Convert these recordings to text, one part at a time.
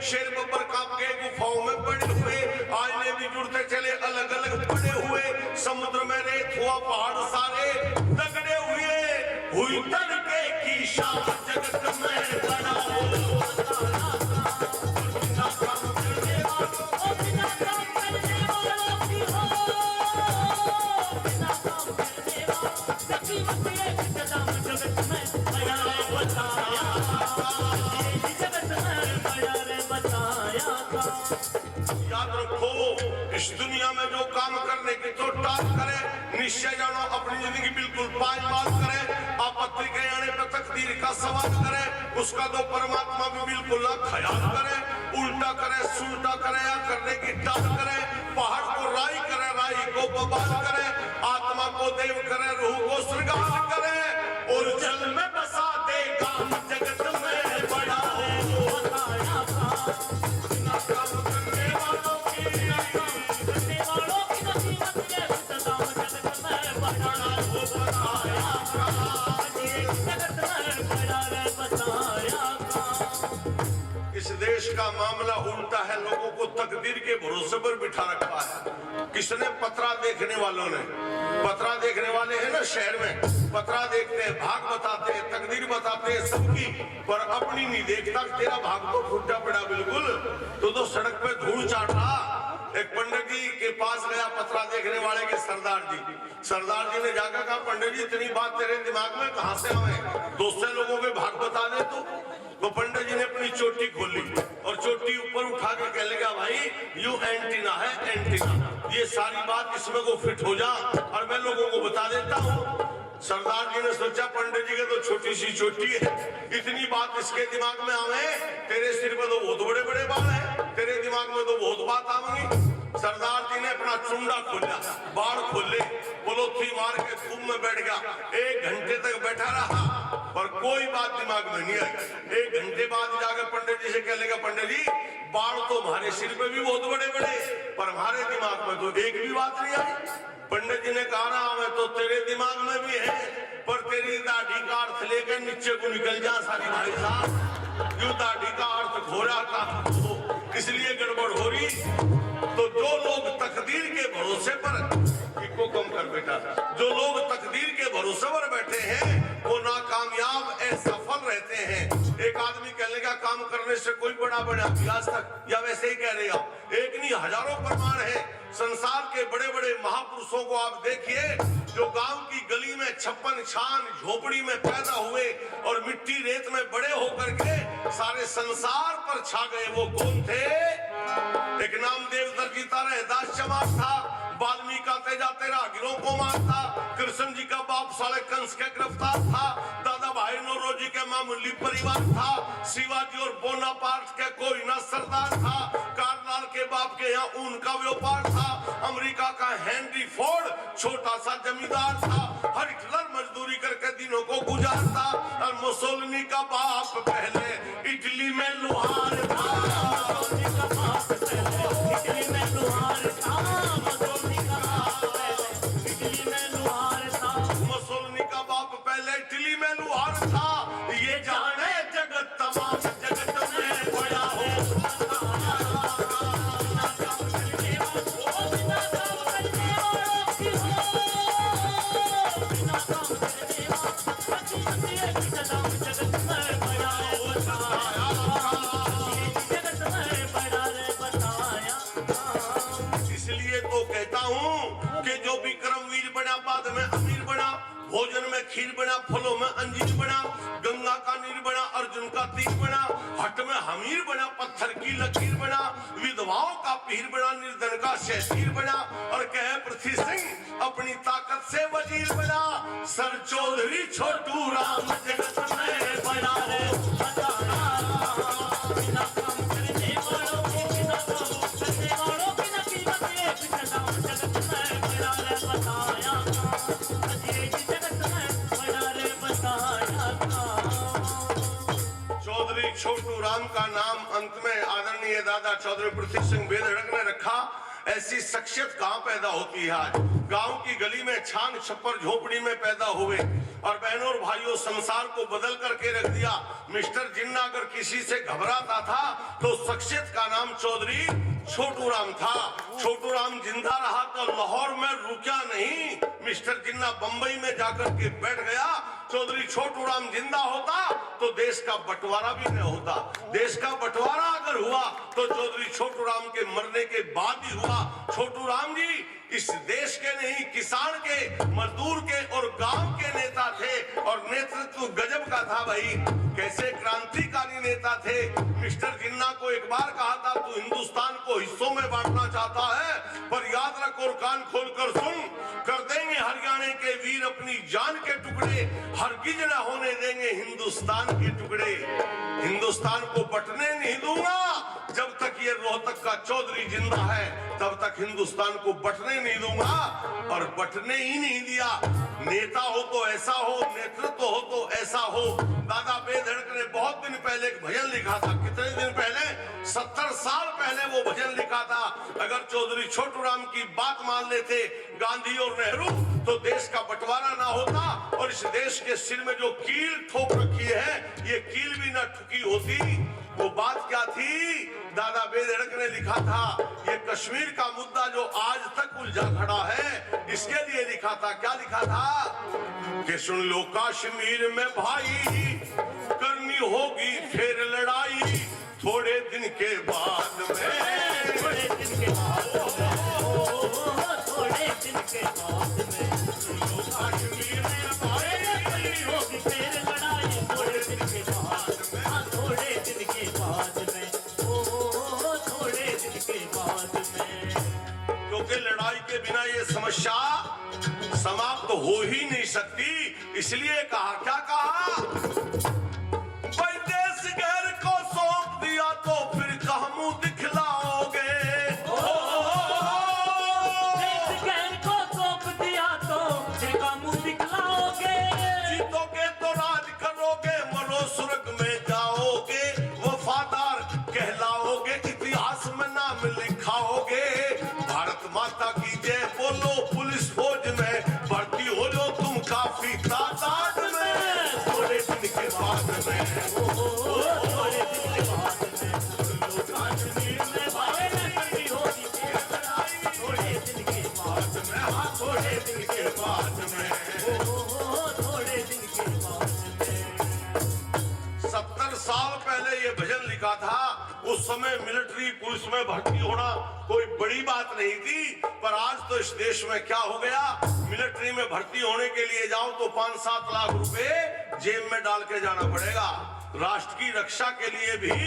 शेर बब्बर कांप के गुफाओं में पड़े हुए, आईने भी जुड़ते चले अलग अलग पड़े हुए, समुद्र में रेत हुआ पहाड़ सारे दगड़े हुए, हुई तड़के की शाम जगत में बड़ा हो। याद रखो, इस दुनिया में जो काम करने की तो टाल करे, निश्चय जानो अपनी जिंदगी बिल्कुल पायमाल करे, आपत्ति के आने पर तकदीर का सवाल करे, उसका तो परमात्मा भी बिल्कुल ना ख्याल करे, उल्टा करे सुल्टा करे या करने की टाल करे, पहाड़ को राई करे राई को बबाल करे, आत्मा को देव करे रूह को श्रृंगार करे, और जल में बसा दे काम जगत में बड़ा हो। इस देश का मामला उल्टा है, लोगों को तकदीर के भरोसे पर बिठा रखा है। किसने? पत्रा देखने वालों ने। पत्रा देखने वाले हैं ना शहर में, पत्रा देखते हैं, भाग बताते हैं, तकदीर बताते हैं सबकी, पर अपनी नहीं देखता। तेरा भाग तो फूटा पड़ा बिल्कुल, तो सड़क पे धूल चाट रहा। एक पंडित जी के पास गया पत्रा देखने वाले के सरदार जी। सरदार जी ने जाकर कहा, पंडित जी इतनी बात तेरे दिमाग में कहां से आवे? दूसरे लोगों के भाग बता दे तो पंडित जी ने अपनी चोटी खोली और चोटी ऊपर उठा के कह लगा, भाई यू एंटीना है एंटीना, ये सारी बात इसमें को फिट हो जा और मैं लोगों को बता देता हूँ। सरदार जी ने सोचा पंडित जी के तो छोटी सी चोटी है, इतनी बात इसके दिमाग में आवे, तेरे सिर पे तो बहुत बड़े बड़े बाल है, तेरे दिमाग में तो बहुत बात आवेगी। सरदार जी ने अपना चुंडा खोला, बाल खोले, बोलोथी मार के धूप में बैठ गया। 1 घंटे तक बैठा रहा पर कोई बात दिमाग में नहीं आई। 1 घंटे बाद जाकर पंडित जी से कह लेगा, पंडित जी बाल तो हमारे सिर पे भी बहुत बड़े बड़े, पर हमारे दिमाग में तो एक भी बात नहीं आई। पंडित जी ने कहा, मैं तो तेरे दिमाग में भी है, पर तेरी दाढ़ी का अर्थ लेकर नीचे को निकल जा सारी भाई साहब, यूं दाढ़ी का अर्थ घोड़ा का, इसलिए गड़बड़ हो रही। तो जो लोग तकदीर के भरोसे पर, इनको कम कर बेटा, जो लोग तकदीर के भरोसे पर बैठे हैं वो नाकामयाब असफल रहते हैं। एक आदमी कहने का काम करने से कोई बड़ा बड़ा अभ्यास तक, या वैसे ही कह रहे हो, एक नहीं हजारों प्रमाण है। संसार के बड़े बड़े महापुरुषों को आप देखिए, जो गांव की गली में 56 छान झोपड़ी में पैदा हुए और मिट्टी रेत में बड़े होकर के सारे संसार पर छा गए, वो कौन थे? एक नामदेव दर्जिता रहदास चमार था, वाल्मीकि का तेजा तेरा गिरों को मारता, कृष्ण जी का बाप साले कंस के गिरफ्तार था, दादा भाई नौरोजी के मामूली परिवार था, शिवाजी और बोनापार्ट के कोई ना सरदार था, कार्लाल के बाप के यहाँ ऊन का व्यापार था, अमेरिका का हेनरी फोर्ड छोटा सा जमींदार था, हिटलर मजदूरी करके दिनों को गुजारता, और मुसोलिनी का बाप पहले इटली में लुहार था। ये जाने जगत तमाम जगत में बड़ा हो। इसलिए तो कहता हूँ कि जो भी कर्मवीर बना बाद में अमीर बना, भोजन में खीर बना, फलों में अंजीर बना, गंगा का नीर बना, अर्जुन का तीर बना, हट में हमीर बना, पत्थर की लकीर बना, विधवाओं का पीर बना, निर्धन का शहसीर बना, और कहे पृथ्वी सिंह अपनी ताकत से वजीर बना। सर चौधरी छोटू राम जगत में बड़ा हो। छोटू राम का नाम अंत में आदरणीय दादा चौधरी पृथ्वी सिंह बेधड़क ने रखा, ऐसी शख्सियत कहाँ पैदा होती है आज। गांव की गली में छान छप्पर झोपड़ी में पैदा हुए और बहनों और भाइयों संसार को बदल करके रख दिया। मिस्टर जिन्ना अगर किसी से घबराता था तो शख्सियत का नाम चौधरी छोटू राम था। छोटू राम जिंदा रहा तो लाहौर में रुका नहीं, मिस्टर जिन्ना बंबई में जाकर के बैठ गया। चौधरी छोटू राम जिंदा होता तो देश का बंटवारा भी न होता। देश का बंटवारा अगर हुआ तो चौधरी छोटू राम के मरने के बाद ही हुआ। छोटू राम जी इस देश के नहीं, किसान के, मजदूर के और गांव के नेता थे और नेतृत्व गजब का था भाई। कैसे क्रांतिकारी नेता थे। मिस्टर जिन्ना को एक बार कहा था तू हिंदुस्तान को हिस्सों में बांटना चाहता है, पर याद रख और कान खोलकर सुन, कर देंगे हरियाणा के वीर अपनी जान के टुकड़े, हरगिज न होने देंगे हिंदुस्तान के टुकड़े। हिंदुस्तान को बंटने नहीं दूंगा जब तक ये रोहतक का चौधरी जिंदा है, तब तक हिंदुस्तान को बंटने नहीं दूंगा। और बंटने ही नहीं दिया। नेता हो तो ऐसा हो, नेतृत्व हो तो ऐसा हो। दादा बेधड़क ने बहुत दिन पहले एक भजन लिखा था। कितने दिन पहले? 70 साल पहले वो भजन लिखा था। अगर चौधरी छोटू राम की बात मान लेते गांधी और नेहरू तो देश का बंटवारा ना होता और इस देश के सिर में जो कील ठोक रखी है ये कील भी ना ठुकी होती। वो बात क्या थी? दादा बेधड़क ने लिखा था ये कश्मीर का मुद्दा जो आज तक उलझा खड़ा है, इसके लिए लिखा था। क्या लिखा था कि सुन लो कश्मीर में भाई करनी होगी फिर लड़ाई थोड़े दिन के बाद में, थोड़े दिन के बाद थोड़े दिन के बाद में कश्मीर में भाई होगी फिर लड़ाई थोड़े दिन के बाद, थोड़े दिन के बाद में, थोड़े दिन के बाद में। क्योंकि लड़ाई के बिना ये समस्या समाप्त हो ही नहीं सकती। इसलिए कहा, क्या कहा? भाई देश गैर को सौंप दिया तो फिर कहाँ मुंह दिखलाओगे। देश गैर को सौंप दिया तो फिर कहाँ मुंह दिखलाओगे। जीतोगे तो राज करोगे, मरो स्वर्ग में जाओगे, वफादार कहलाओगे, इतिहास में नाम लिखाओगे। भारत माता की जय बोलो, पुलिस फौज में भर्ती हो जो तुम काफी तादाद में थोड़े दिन के बाद में। थोड़े दिन के बाद में कश्मीर में भाई करनी होगी फिर लड़ाई थोड़े दिन के बाद में, थोड़े दिन के बाद में। थोड़े दिन के बाद में। 70 साल पहले ये भजन लिखा था। उस समय मिलिट्री पुलिस में भर्ती होना कोई बड़ी बात नहीं थी, पर आज तो इस देश में क्या हो गया, मिलिट्री में भर्ती होने के लिए जाओ तो 5-7 लाख रुपए जेब में डाल के जाना पड़ेगा। राष्ट्र की रक्षा के लिए भी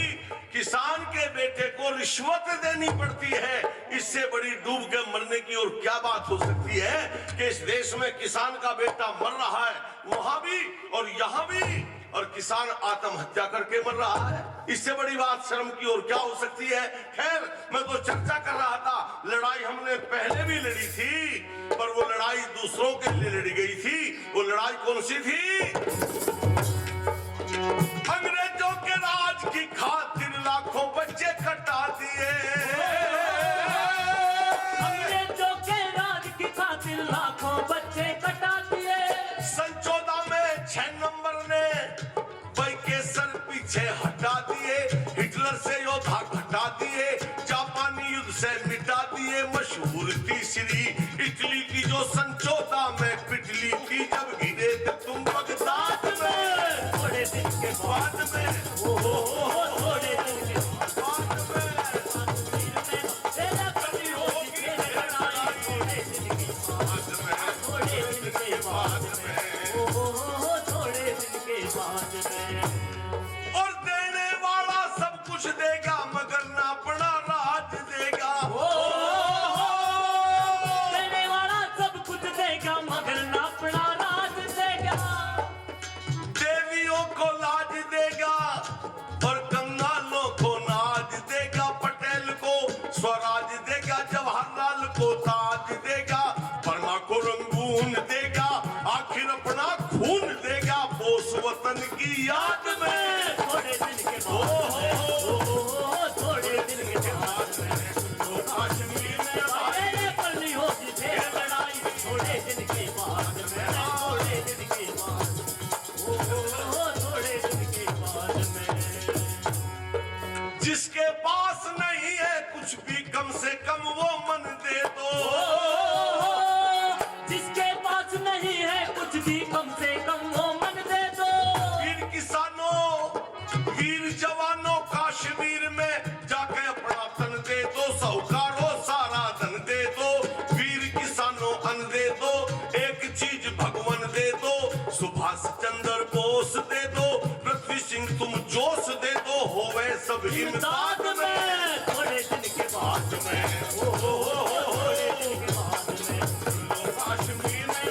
किसान के बेटे को रिश्वत देनी पड़ती है। इससे बड़ी डूब के मरने की और क्या बात हो सकती है कि इस देश में किसान का बेटा मर रहा है, वहां भी और यहाँ भी, और किसान आत्महत्या करके मर रहा है। इससे बड़ी बात शर्म की और क्या हो सकती है। खैर, मैं तो चर्चा कर रहा था, लड़ाई हमने पहले भी लड़ी थी, पर वो लड़ाई दूसरों के लिए लड़ी गई थी। वो लड़ाई कौन सी थी? अंग्रेजों के राज की खातिर लाखों बच्चे कटा दिए। अंग्रेजों के राज की खातिर लाखों बच्चे कटा दिए। सन 14 में 6 नंबर ने भाई के सर पीछे हटा दिए। हिटलर से योद्धा घटा दिए, जापानी युद्ध से मिटा दिए। मशहूर तीसरी इटली की जो सन 14 में पिटली थी, जब गिरे थे तुम बगदाद में थोड़े दिन के बाद में। थोड़े दिन के बाद में कश्मीर में तेरा करनी होगी फिर लड़ाई थोड़े दिन के बाद में, थोड़े दिन के बाद में, थोड़े दिन के बाद में। और देने वाला सब कुछ देगा मगर ना अपना राज देगा। देने वाला सब कुछ देगा मगर ना अपना राज देगा। देवियों को लाज देगा और कंगालों को नाज देगा। पटेल को स्वराज देगा, जवाहरलाल को ताज देगा, वर्मा को रंगून देगा, आखिर अपना खून देगा बोस वतन की याद में। थोड़े दिन के बाद में, थोड़े दिन के बाद में कश्मीर में से कम वो मन दे दो। जिसके पास नहीं है कुछ भी कम से कम वो मन दे दो। वीर किसानों, वीर जवानों, कश्मीर में जाके अपना तन दे दो। साहूकारों सारा धन दे दो। वीर किसानों अन्न दे दो। एक चीज भगवान दे दो। सुभाष चंद्र बोस दे दो। पृथ्वी सिंह तुम जोश दे दो। होवे सब इमदाद में थोड़े दिन के बाद में, थोड़े दिन के बाद में कश्मीर में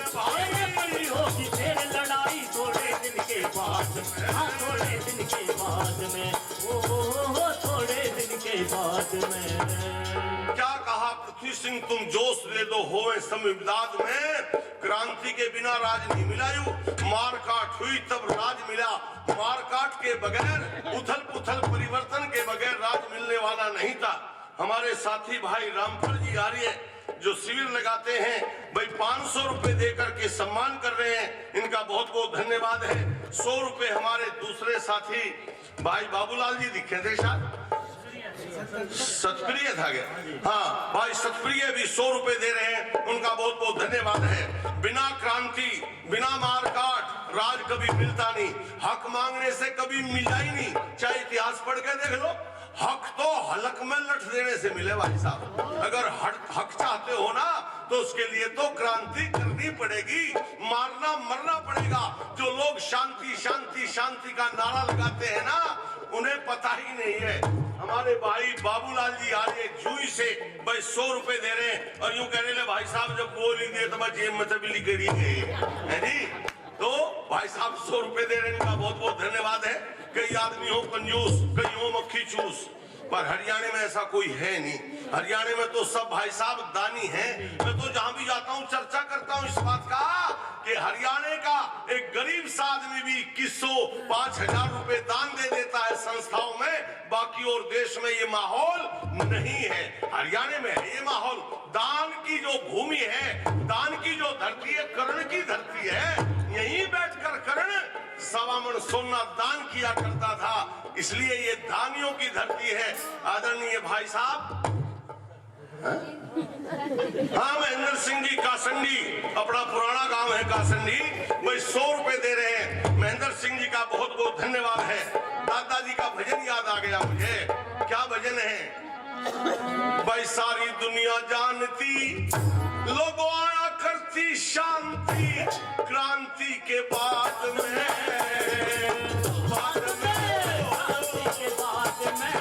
ये बड़ी होगी फिर लड़ाई। थोड़े दिन के बाद में, हाँ थोड़े दिन के बाद में, थोड़े दिन के बाद में। क्या कहा पृथ्वी सिंह तुम जोश दे दो। होवे सब इमदाद में। क्रांति के बिना राज नहीं मिला। यूं मार काट हुई तब राज मिला। मार काट के बगैर, उथल पुथल परिवर्तन के बगैर राज मिलने वाला नहीं था। हमारे साथी भाई रामफल जी आर्य जो शिविर लगाते हैं, भाई 500 रुपए देकर के सम्मान कर रहे हैं, इनका बहुत बहुत धन्यवाद है। 100 रुपए हमारे दूसरे साथी भाई बाबूलाल जी दिखे थे, शायद सतप्रिय था गया, हाँ भाई सतप्रिय भी 100 रुपए दे रहे हैं, उनका बहुत बहुत धन्यवाद है। बिना क्रांति, बिना मारकाट राज कभी मिलता नहीं। हक मांगने से कभी मिला ही नहीं। चाहे इतिहास पढ़ के देख लो, हक तो हलक में लठ देने से मिले भाई साहब। अगर हक चाहते हो ना तो उसके लिए तो क्रांति करनी पड़ेगी, मारना मरना पड़ेगा। जो लोग शांति शांति शांति का नारा लगाते हैं ना, उन्हें पता ही नहीं है। हमारे भाई बाबूलाल जी आर्य जूई से भाई 100 रुपए दे रहे हैं और यूं कह रहे भाई साहब जब वो नहीं दिए तो मैं जेब में से बिल्ली करी है जी। तो भाई साहब 100 रुपए दे रहे हैं, इनका बहुत बहुत धन्यवाद है। कई आदमी हो कंजूस, कई हो मक्खी चूस, पर हरियाणा में ऐसा कोई है नहीं। हरियाणा में तो सब भाई साहब दानी हैं। मैं तो जहां भी जाता हूं चर्चा करता हूं इस बात का कि हरियाणा का एक गरीब सा आदमी भी 2100-5000 रुपए दान दे देता है संस्थाओं में। बाकी और देश में ये माहौल नहीं है, हरियाणा में है ये माहौल। दान की जो भूमि है, दान की जो धरती है, कर्ण की धरती है। यहीं बैठकर कर्ण 1.25 मन सोना दान किया करता था, इसलिए ये दानियों की धरती है। आदरणीय भाई साहब, हाँ महेंद्र सिंह जी कासंडी, अपना पुराना गांव है कासंडी, भाई 100 रुपए दे रहे हैं। महेंद्र सिंह जी का बहुत बहुत धन्यवाद है। दादाजी का भजन याद आ गया मुझे। क्या भजन है? भाई सारी दुनिया जानती, लोगों आया करती शांति, क्रांति के बाद में, बाद में, क्रांति के बाद में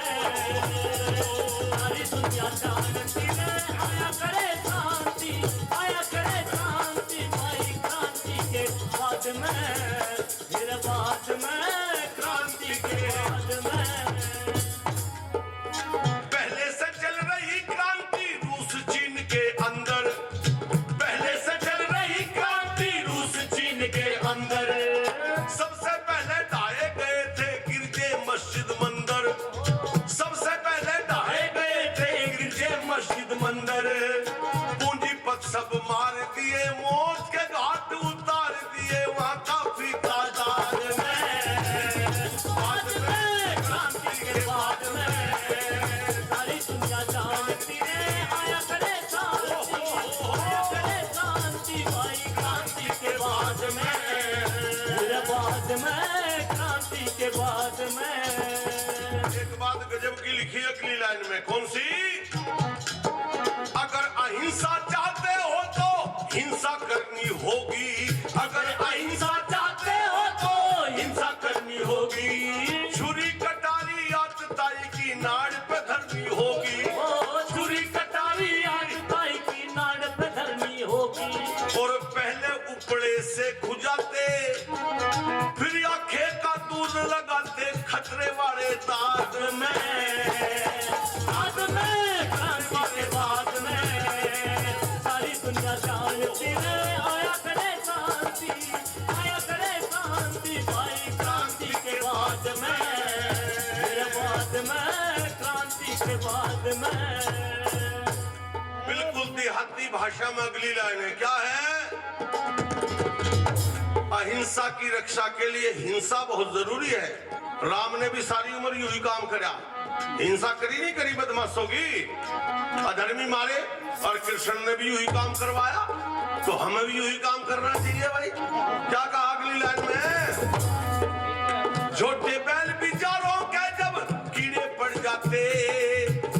सारी दुनिया जानती है। आया करे शांति, आया करे शांति भाई क्रांति के बाद में, फिर बाद में क्रांति के बाद में। पहले से चल रही क्रांति रूस चीन के अंदर, पहले से चल रही क्रांति रूस चीन के अंदर। सबसे पहले ढाए गए थे गिरजे मस्जिद मंदिर, सबसे पहले ढाए गए थे गिरजे मस्जिद मंदिर। पूंजीपत सब मार दिए, मौत के घाट उतार दिए वहां काफी तादाद में। बाद में क्रांति के बाद में सारी दुनिया जानती है। आया करे शांति, आया करे शांति भाई क्रांति के बाद में, फिर बाद में क्रांति के बाद में। एक बात गजब की लिखी है अगली लाइन में, कौन सी? अगर अहिंसा चाहते हो तो हिंसा करनी होगी, अगर अहिंसा चाहते हो तो हिंसा करनी होगी। छुरी कटारी आतताई की नाड़ पे धरनी होगी, छुरी कटारी आज ताई की नाड़ पे धरनी होगी। और पहले उपड़े से खुजाते, फिर आंखें का दूध लगाते खतरे वाले दाग में। बाद में क्रांति के बाद में सारी दुनिया जानती है। आया करे शांति, आया करे शांति भाई क्रांति के बाद में, फिर बाद में क्रांति के बाद में। बिल्कुल देहाती भाषा में अगली लाइन है, क्या है? अहिंसा की रक्षा के लिए हिंसा बहुत जरूरी है। राम ने भी सारी उम्र यही काम करा, हिंसा करी नहीं करी बदमाशों की। अधर्मी मारे और कृष्ण ने भी यही काम करवाया, तो हमें भी यही काम करना चाहिए भाई। क्या कहा अगली लाइन में, छोटे बैल बिचारों के जब कीड़े पड़ जाते,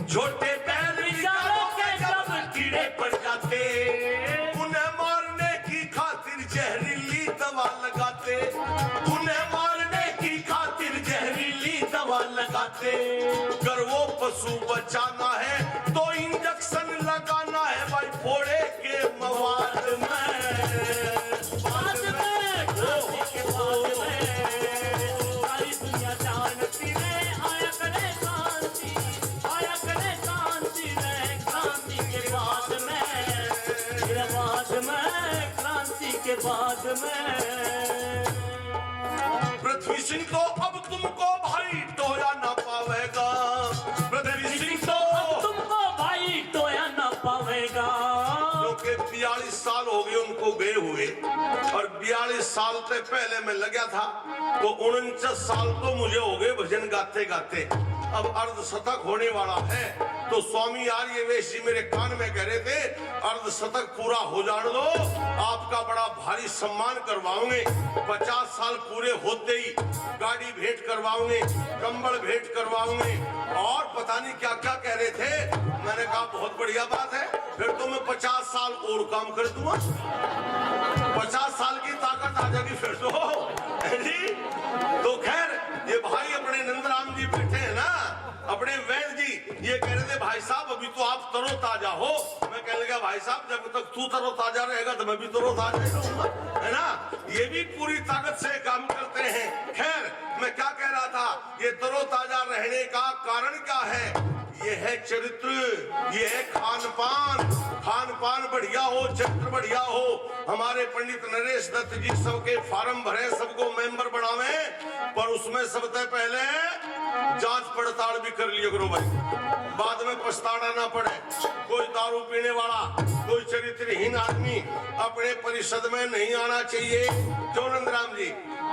छोटे बैल बिचारों के जब कीड़े पड़ जाते, उन्हें मारने की खातिर जहरीली दवा लगाते, उन्हें मारने की खातिर जहरीली दवा लगाते। अगर वो पशु बचाना है तो इंजेक्शन लगाना है भाई फोड़े के मवाद में। बाद में क्रांति के बाद में सारी दुनिया जानती है, आया करे शांति, आया करे शांति में क्रांति के बाद में, फिर बाद में क्रांति के बाद में। पृथ्वी सिंह तो अब तुमको भाई टोया ना पावेगा, पृथ्वी सिंह तो तुमको भाई टोया ना पावेगा। क्योंकि 42 साल हो गए उनको गए हुए, और 42 साल से पहले मैं लगा था, तो 49 साल तो मुझे हो गए भजन गाते गाते। अब अर्धशतक होने वाला है, तो स्वामी आर्यवेश जी मेरे कान में कह रहे थे अर्धशतक पूरा हो जाने दो, आपका बड़ा भारी सम्मान करवाऊंगे। 50 साल पूरे होते ही गाड़ी भेंट करवाऊंगे, कंबल भेंट करवाऊंगे, और पता नहीं क्या क्या कह रहे थे। मैंने कहा बहुत बढ़िया बात है, फिर तो मैं 50 साल और काम कर दूंगा, 50 साल की ताकत आ जाएगी फिर तो जी। तो खैर ये भाई अपने नंदराम जी बैठे हैं ना, अपने वैद्य जी, ये कह रहे थे भाई साहब अभी तो आप तरोताजा हो। मैं कहने लगा भाई साहब जब तक तू तरोताजा रहेगा तो मैं भी तरोताजा रहूंगा, है ना। ये भी पूरी ताकत से काम करते हैं। खैर मैं क्या कह रहा था, ये तरोताजा रहने का कारण क्या है, ये है चरित्र, ये है खान पान। खान पान बढ़िया हो, चरित्र बढ़िया हो। हमारे पंडित नरेश दत्त जी सबके फार्म भरे, सबको मेंबर बनावे, पर उसमें सबसे पहले जांच पड़ताल भी कर लिया करो भाई, बाद में पछताना ना पड़े। कोई दारू पीने वाला, कोई चरित्रहीन आदमी अपने परिषद में नहीं आना चाहिए। जो नंदराम जी,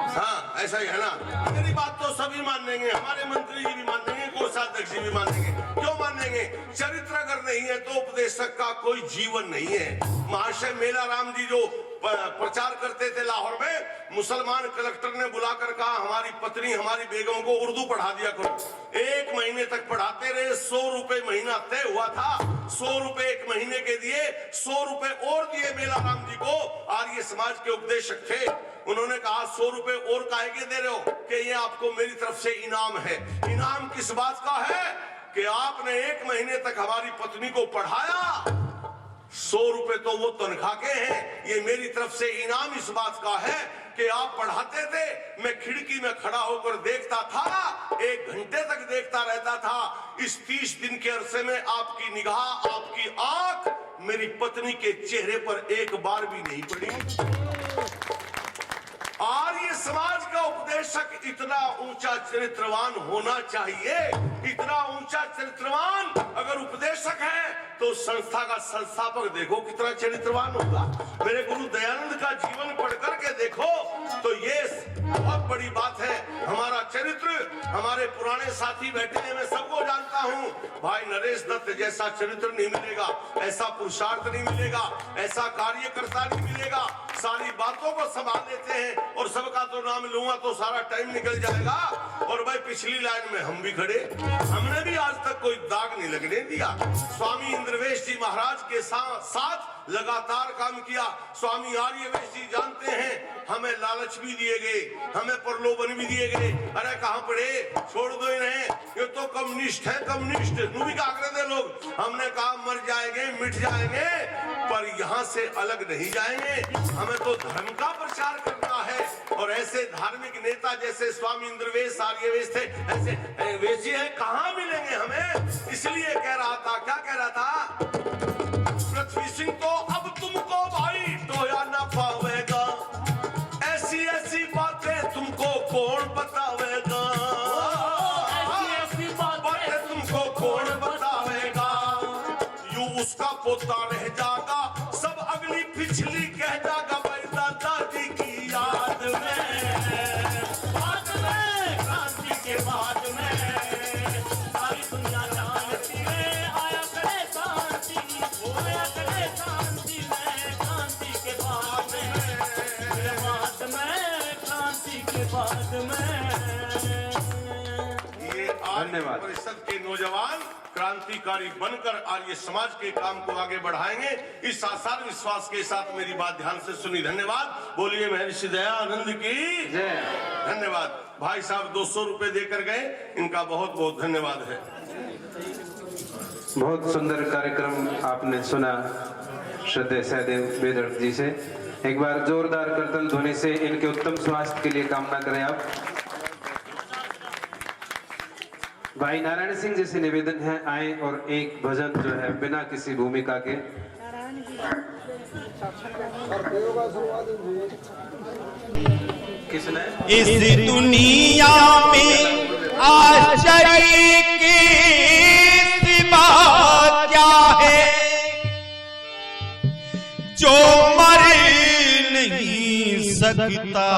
हाँ ऐसा ही है ना। मेरी बात तो सभी मानेंगे, हमारे मंत्री जी भी मानेंगे, कोषाध्यक्ष जी भी मानेंगे। क्यों मानेंगे, चरित्र अगर नहीं है तो उपदेशक का कोई जीवन नहीं है। महाशय मेला राम जी जो प्रचार करते थे लाहौर में, मुसलमान कलेक्टर ने बुलाकर कहा हमारी पत्नी हमारी बेगम को उर्दू पढ़ा दिया करो। 1 महीने तक पढ़ाते रहे, 100 रुपए महीना तय हुआ था, 100 रुपए 1 महीने के दिए, 100 रुपए और दिए मेला राम जी को। आर्य समाज के उपदेशक थे, उन्होंने कहा 100 रुपए और काहे के दे रहे हो, कि ये आपको मेरी तरफ से इनाम है। इनाम किस बात का है, कि आपने 1 महीने तक हमारी पत्नी को पढ़ाया, 100 रुपए तो वो तनख्वाह के हैं, ये मेरी तरफ से इनाम इस बात का है कि आप पढ़ाते थे, मैं खिड़की में खड़ा होकर देखता था, 1 घंटे तक देखता रहता था। इस 30 दिन के अरसे में आपकी निगाह, आपकी आंख मेरी पत्नी के चेहरे पर एक बार भी नहीं पड़ी। आर्य समाज का उपदेशक इतना ऊंचा चरित्रवान होना चाहिए, इतना ऊंचा चरित्रवान अगर उपदेशक है तो संस्था का संस्थापक देखो कितना चरित्रवान होगा। मेरे गुरु दयानंद का जीवन पढ़ करके देखो तो ये बहुत बड़ी बात है। हमारा चरित्र, हमारे पुराने साथी बैठे हैं, मैं सबको जानता हूँ, भाई नरेश दत्त जैसा चरित्र नहीं मिलेगा, ऐसा पुरुषार्थ नहीं मिलेगा, ऐसा कार्यकर्ता नहीं मिलेगा। सारी बातों को संभाल लेते हैं, और सबका तो नाम लूंगा तो सारा टाइम निकल जाएगा। और भाई पिछली लाइन में हम भी खड़े, हमने भी आज तक कोई दाग नहीं लगने दिया। स्वामी इंद्रवेश जी महाराज के साथ लगातार काम किया। स्वामी आर्यवेश जी जानते हैं हमें लालच भी दिए गए, हमें प्रलोभन भी दिए गए। अरे कहाँ पड़े, छोड़ दो इन्हें, ये तो कम्युनिस्ट है, कम्युनिस्ट भी का आग्रह दे लोग। हमने कहा मर जाएंगे, मिट जाएंगे, पर यहाँ से अलग नहीं जाएंगे। हमें तो धर्म का प्रचार करना है, और ऐसे धार्मिक नेता जैसे स्वामी इंद्रवेश आर्यवेश थे, ऐसे वेश जी हैं, कहाँ मिलेंगे हमें। इसलिए कह रहा था, क्या कह रहा था, पृथ्वी सिंह तो अब तुमको भाई टोया ना पावेगा, ऐसी ऐसी बातें तुमको कौन बतावेगा, ऐसी बातें तुमको कौन बतावेगा। यूं उसका पोता रह जागा, सब अगली पिछली कह जागा, भाई दादाजी की याद में। बाद में क्रांति के बाद में सारी दुनिया जानती है, आया करे शांति। बाद में। ये आर्य परिषद के नौजवान क्रांतिकारी बनकर आर्य समाज के काम को आगे बढ़ाएंगे। इस आसार विश्वास के साथ मेरी बात ध्यान से सुनी। धन्यवाद। बोलिए महर्षि दयानंद की जय। धन्यवाद। भाई साहब 200 रुपए देकर गए, इनका बहुत बहुत धन्यवाद है। बहुत सुंदर कार्यक्रम आपने सुना श्रद्धेय सहदेव बेदर्द जी से। एक बार जोरदार करतल ध्वनि से इनके उत्तम स्वास्थ्य के लिए कामना करें आप। भाई नारायण सिंह जी से निवेदन है, आए और एक भजन जो है बिना किसी भूमिका के। किसने इस दुनिया में आश्चर्य की सिवा क्या है, जो मर नहीं सकता